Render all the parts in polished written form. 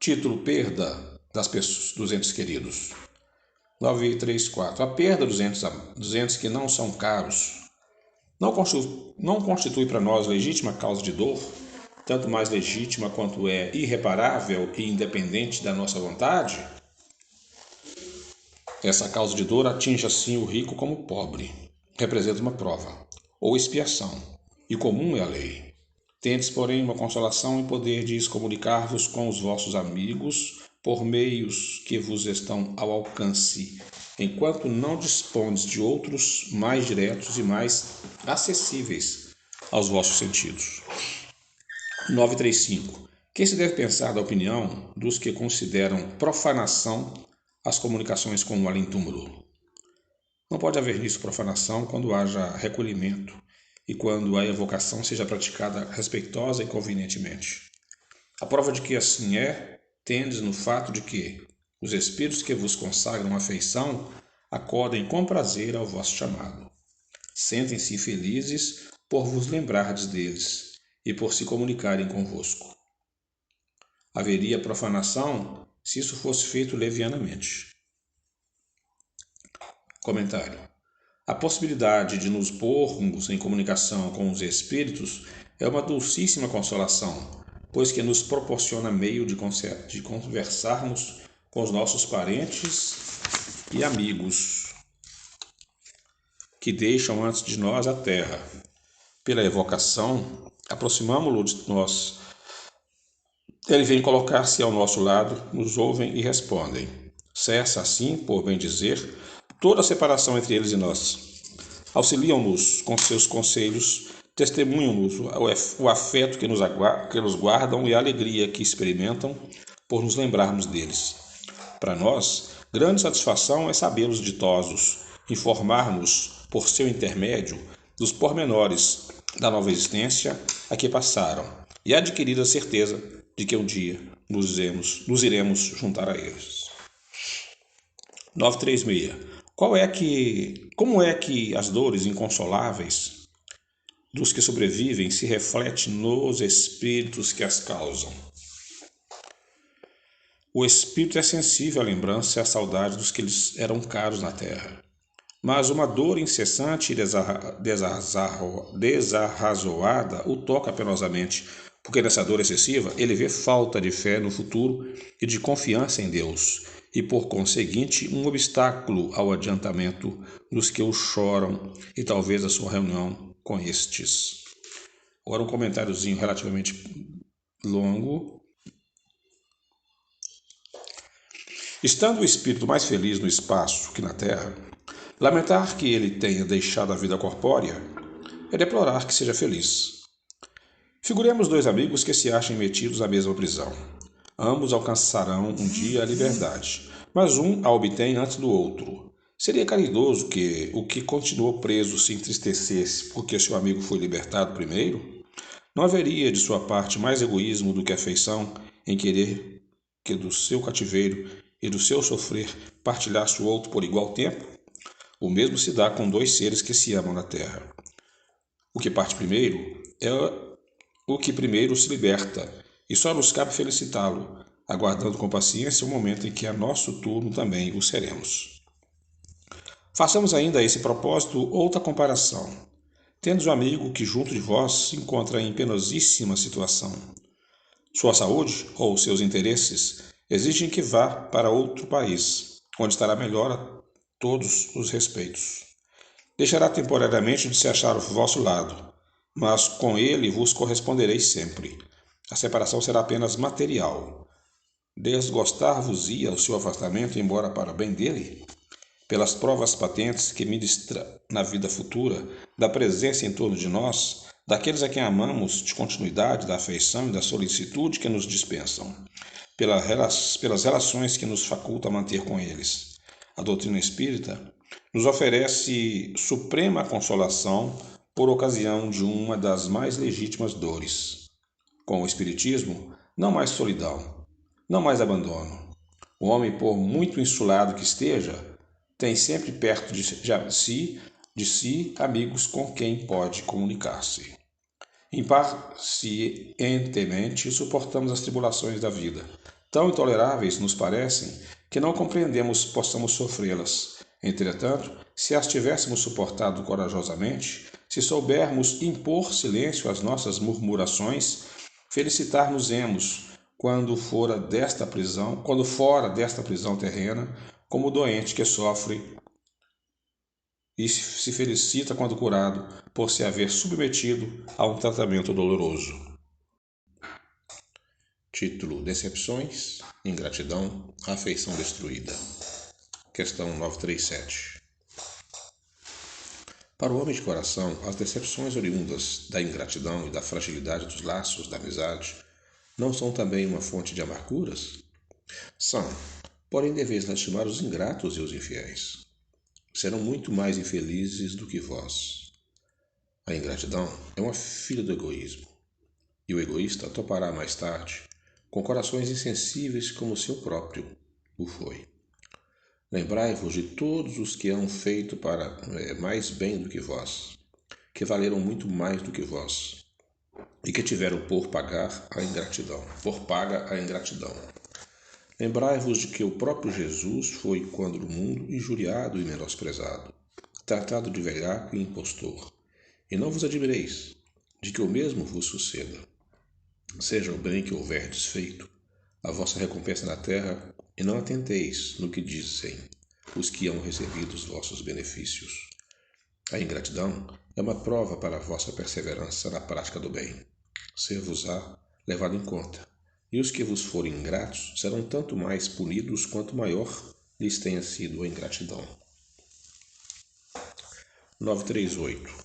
Título: Perda dos entes queridos. 934. A perda dos entes que não são caros não constitui para nós legítima causa de dor, tanto mais legítima quanto é irreparável e independente da nossa vontade? Essa causa de dor atinge assim o rico como o pobre. Representa uma prova, ou expiação, e comum é a lei. Tendes, porém, uma consolação em poderdes comunicar-vos com os vossos amigos por meios que vos estão ao alcance, enquanto não dispondes de outros mais diretos e mais acessíveis aos vossos sentidos. 935. Que se deve pensar da opinião dos que consideram profanação as comunicações com o além-túmulo? Não pode haver nisso profanação quando haja recolhimento e quando a evocação seja praticada respeitosa e convenientemente. A prova de que assim é, tendes no fato de que os espíritos que vos consagram afeição acodem com prazer ao vosso chamado. Sentem-se felizes por vos lembrardes deles e por se comunicarem convosco. Haveria profanação se isso fosse feito levianamente. Comentário. A possibilidade de nos pormos em comunicação com os espíritos é uma dulcíssima consolação, pois que nos proporciona meio de conversarmos com os nossos parentes e amigos que deixam antes de nós a terra. Pela evocação, aproximamo-lo de nós. Ele vem colocar-se ao nosso lado, nos ouvem e respondem. Cessa assim, por bem dizer, toda a separação entre eles e nós. Auxiliam-nos com seus conselhos, testemunham-nos o afeto que nos guardam e a alegria que experimentam por nos lembrarmos deles. Para nós, grande satisfação é sabê-los ditosos, informar-nos, por seu intermédio, dos pormenores da nova existência a que passaram e adquirir a certeza de que um dia nos iremos juntar a eles. 936. Como é que as dores inconsoláveis dos que sobrevivem se refletem nos espíritos que as causam? O espírito é sensível à lembrança e à saudade dos que lhes eram caros na terra. Mas uma dor incessante e desarrazoada o toca penosamente, porque nessa dor excessiva ele vê falta de fé no futuro e de confiança em Deus, e por conseguinte um obstáculo ao adiantamento dos que o choram e talvez a sua reunião com estes. Agora um comentáriozinho relativamente longo. Estando o espírito mais feliz no espaço que na terra, lamentar que ele tenha deixado a vida corpórea é deplorar que seja feliz. Figuremos dois amigos que se achem metidos na mesma prisão. Ambos alcançarão um dia a liberdade, mas um a obtém antes do outro. Seria caridoso que o que continuou preso se entristecesse porque seu amigo foi libertado primeiro? Não haveria de sua parte mais egoísmo do que afeição em querer que do seu cativeiro e do seu sofrer partilhasse o outro por igual tempo? O mesmo se dá com dois seres que se amam na terra. O que parte primeiro é o que primeiro se liberta, e só nos cabe felicitá-lo, aguardando com paciência o momento em que a nosso turno também o seremos. Façamos ainda a esse propósito outra comparação. Tendes um amigo que junto de vós se encontra em penosíssima situação. Sua saúde ou seus interesses exigem que vá para outro país, onde estará melhor a todos os respeitos. Deixará temporariamente de se achar ao vosso lado, mas com ele vos correspondereis sempre. A separação será apenas material. Desgostar-vos-ia o seu afastamento, embora para bem dele? Pelas provas patentes que ministra na vida futura, da presença em torno de nós, daqueles a quem amamos, de continuidade, da afeição e da solicitude que nos dispensam, pelas relações que nos faculta manter com eles. A doutrina espírita nos oferece suprema consolação por ocasião de uma das mais legítimas dores. Com o Espiritismo, não mais solidão, não mais abandono. O homem, por muito insulado que esteja, tem sempre perto de si amigos com quem pode comunicar-se. Impacientemente suportamos as tribulações da vida, Tão intoleráveis nos parecem que não compreendemos possamos sofrê-las. Entretanto, se as tivéssemos suportado corajosamente, se soubermos impor silêncio às nossas murmurações, felicitar-nos-emos quando fora desta prisão terrena, como o doente que sofre e se felicita quando curado por se haver submetido a um tratamento doloroso. Título: Decepções, ingratidão, afeição destruída. Questão 937. Para o homem de coração, as decepções oriundas da ingratidão e da fragilidade dos laços da amizade não são também uma fonte de amarguras? São, porém deveis lastimar os ingratos e os infiéis. Serão muito mais infelizes do que vós. A ingratidão é uma filha do egoísmo, e o egoísta topará mais tarde com corações insensíveis como o seu próprio o foi. Lembrai-vos de todos os que hão feito para mais bem do que vós, que valeram muito mais do que vós, e que tiveram por paga a ingratidão. Lembrai-vos de que o próprio Jesus foi, quando no mundo, injuriado e menosprezado, tratado de velhaco e impostor. E não vos admireis de que o mesmo vos suceda. Seja o bem que houverdes feito, a vossa recompensa na terra, e não atenteis no que dizem os que hão recebido os vossos benefícios. A ingratidão é uma prova para a vossa perseverança na prática do bem. Ser-vos-á levado em conta, e os que vos forem ingratos serão tanto mais punidos quanto maior lhes tenha sido a ingratidão. 938.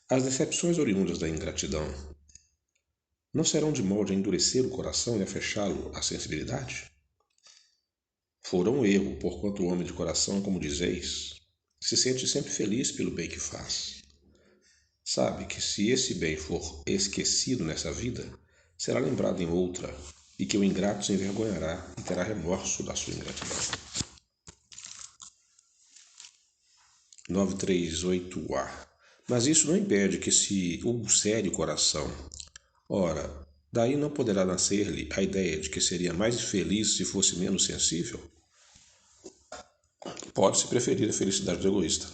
As decepções oriundas da ingratidão não serão de modo a endurecer o coração e a fechá-lo à sensibilidade? Foram um erro, porquanto o homem de coração, como dizeis, se sente sempre feliz pelo bem que faz. Sabe que se esse bem for esquecido nessa vida, será lembrado em outra, e que o ingrato se envergonhará e terá remorso da sua ingratidão. 938A. Mas isso não impede que se ulcere o coração. Ora, daí não poderá nascer-lhe a ideia de que seria mais feliz se fosse menos sensível? Pode-se preferir a felicidade do egoísta.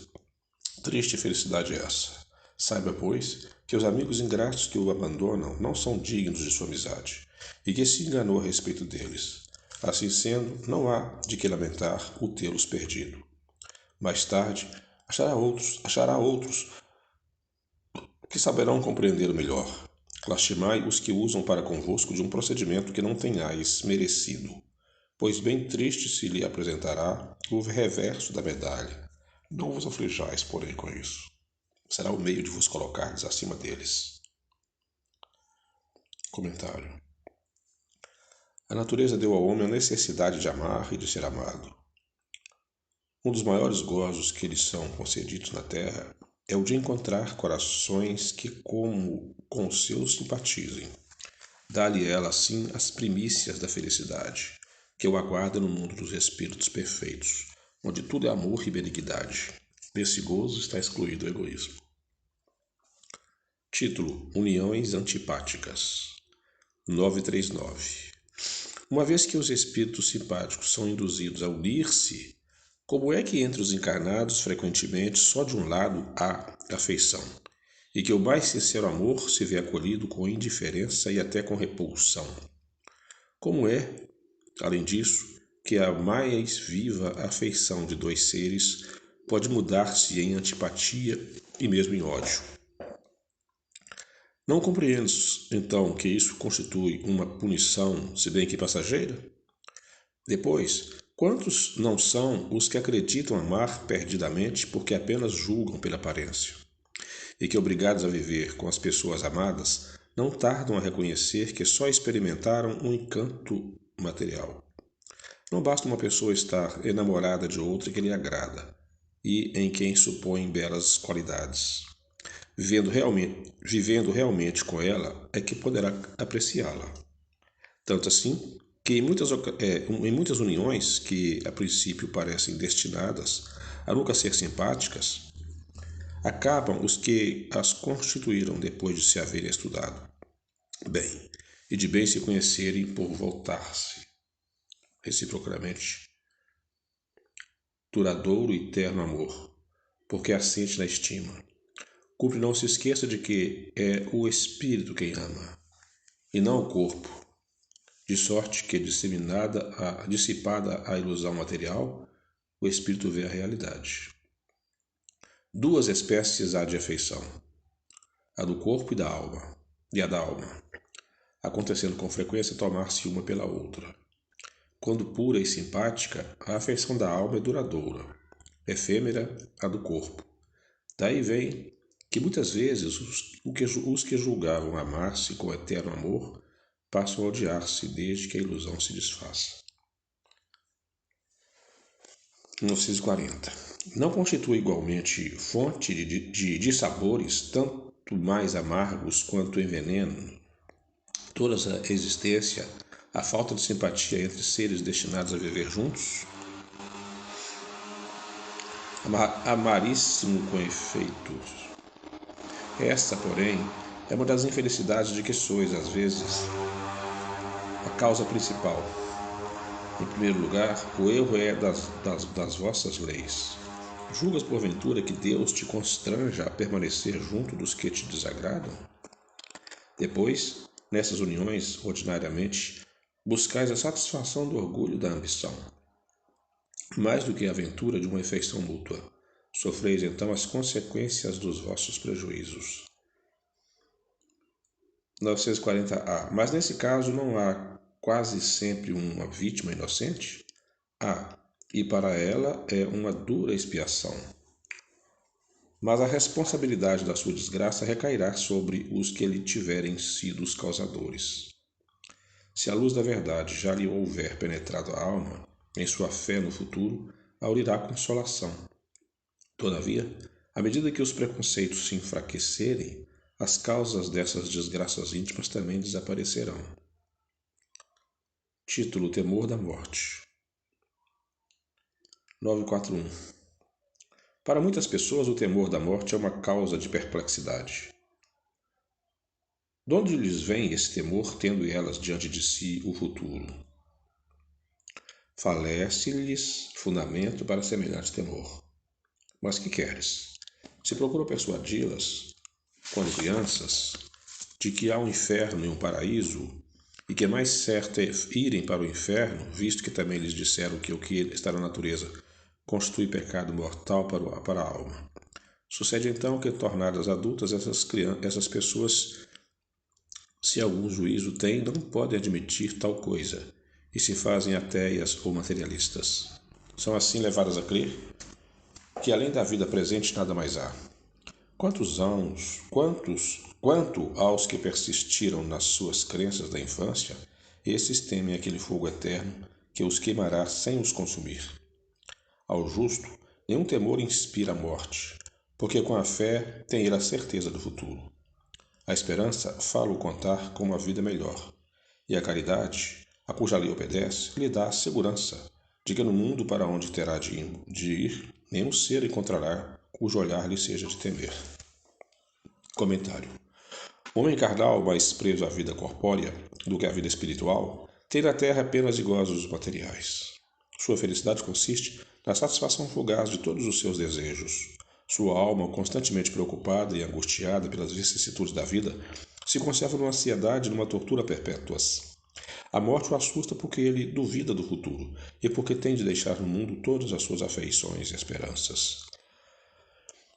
Triste felicidade é essa. Saiba, pois, que os amigos ingratos que o abandonam não são dignos de sua amizade, e que se enganou a respeito deles. Assim sendo, não há de que lamentar o tê-los perdido. Mais tarde, achará outros que saberão compreendê-lo melhor. Lastimai os que usam para convosco de um procedimento que não tenhais merecido, pois bem triste se lhe apresentará o reverso da medalha. Não vos aflijais, porém, com isso. Será o meio de vos colocardes acima deles. Comentário. A natureza deu ao homem a necessidade de amar e de ser amado. Um dos maiores gozos que lhes são concedidos na terra é o de encontrar corações que com os seus simpatizem. Dá-lhe ela, assim, as primícias da felicidade, que o aguarda no mundo dos espíritos perfeitos, onde tudo é amor e benignidade. Nesse gozo está excluído o egoísmo. Título: Uniões antipáticas. 939. Uma vez que os espíritos simpáticos são induzidos a unir-se, como é que entre os encarnados frequentemente só de um lado há afeição, e que o mais sincero amor se vê acolhido com indiferença e até com repulsão? Como é, além disso, que a mais viva afeição de dois seres pode mudar-se em antipatia e mesmo em ódio? Não compreendes, então, que isso constitui uma punição, se bem que passageira? Depois, quantos não são os que acreditam amar perdidamente porque apenas julgam pela aparência, e que, obrigados a viver com as pessoas amadas, não tardam a reconhecer que só experimentaram um encanto material. Não basta uma pessoa estar enamorada de outra que lhe agrada e em quem supõe belas qualidades. Vivendo realmente com ela é que poderá apreciá-la. Tanto assim que em muitas uniões que a princípio parecem destinadas a nunca ser simpáticas, acabam os que as constituíram depois de se haverem estudado bem e de bem se conhecerem por voltar-se reciprocamente duradouro e terno amor, porque assente na estima. Cumpre não se esqueça de que é o espírito quem ama, e não o corpo, de sorte que dissipada a ilusão material, o espírito vê a realidade. Duas espécies há de afeição, a do corpo e a da alma, acontecendo com frequência tomar-se uma pela outra. Quando pura e simpática, a afeição da alma é duradoura, efêmera a do corpo. Daí vem que muitas vezes os que julgavam amar-se com eterno amor passam a odiar-se desde que a ilusão se desfaça. 1940. Não constitui igualmente fonte de sabores tanto mais amargos quanto enveneno toda a existência, a falta de simpatia entre seres destinados a viver juntos? Amaríssimo com efeitos. Esta, porém, é uma das infelicidades de que sois, às vezes, a causa principal. Em primeiro lugar, o erro é das vossas leis. Julgas, porventura, que Deus te constranja a permanecer junto dos que te desagradam? Depois, nessas uniões, ordinariamente, buscais a satisfação do orgulho e da ambição. Mais do que a aventura de uma afeição mútua, sofreis então as consequências dos vossos prejuízos. 940A. Mas nesse caso não há quase sempre uma vítima inocente? Há, e para ela é uma dura expiação. Mas a responsabilidade da sua desgraça recairá sobre os que lhe tiverem sido os causadores. Se a luz da verdade já lhe houver penetrado a alma, em sua fé no futuro, aurirá consolação. Todavia, à medida que os preconceitos se enfraquecerem, as causas dessas desgraças íntimas também desaparecerão. Título: Temor da morte. 941. Para muitas pessoas, o temor da morte é uma causa de perplexidade. De onde lhes vem esse temor, tendo elas diante de si o futuro? Falece-lhes fundamento para semelhante temor. Mas que queres? Se procuram persuadi-las, quando crianças, de que há um inferno e um paraíso, e que é mais certo é irem para o inferno, visto que também lhes disseram que o que está na natureza constitui pecado mortal para a alma. Sucede então que, tornadas adultas, essas pessoas, se algum juízo têm, não podem admitir tal coisa, e se fazem ateias ou materialistas. São assim levadas a crer que além da vida presente nada mais há. Quanto aos que persistiram nas suas crenças da infância, esses temem aquele fogo eterno que os queimará sem os consumir. Ao justo, nenhum temor inspira a morte, porque com a fé tem ele a certeza do futuro. A esperança fala-o contar com uma vida melhor, e a caridade, a cuja lei obedece, lhe dá a segurança de que no mundo para onde terá de ir, nenhum ser encontrará cujo olhar lhe seja de temer. Comentário. O homem carnal, mais preso à vida corpórea do que à vida espiritual, tem na terra apenas gozos materiais. Sua felicidade consiste na satisfação fugaz de todos os seus desejos. Sua alma, constantemente preocupada e angustiada pelas vicissitudes da vida, se conserva numa ansiedade e numa tortura perpétuas. A morte o assusta porque ele duvida do futuro e porque tem de deixar no mundo todas as suas afeições e esperanças.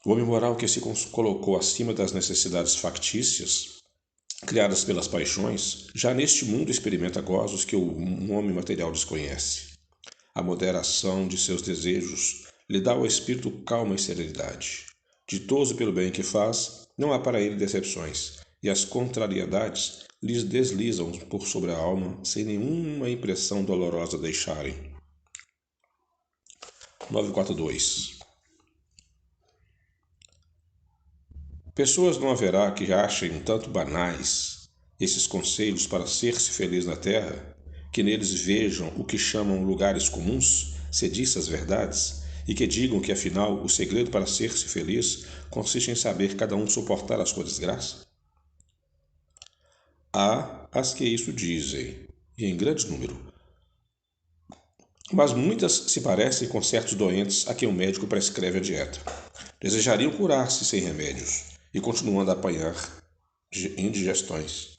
O homem moral que se colocou acima das necessidades factícias, criadas pelas paixões, já neste mundo experimenta gozos que um homem material desconhece. A moderação de seus desejos lhe dá ao espírito calma e serenidade. Ditoso pelo bem que faz, não há para ele decepções, e as contrariedades lhes deslizam por sobre a alma sem nenhuma impressão dolorosa deixarem. 942. Pessoas não haverá que achem um tanto banais esses conselhos para ser-se feliz na terra, que neles vejam o que chamam lugares comuns, sediças verdades, e que digam que, afinal, o segredo para ser-se feliz consiste em saber cada um suportar a sua desgraça? Há as que isso dizem, e em grande número, mas muitas se parecem com certos doentes a quem o médico prescreve a dieta. Desejariam curar-se sem remédios e continuando a apanhar indigestões.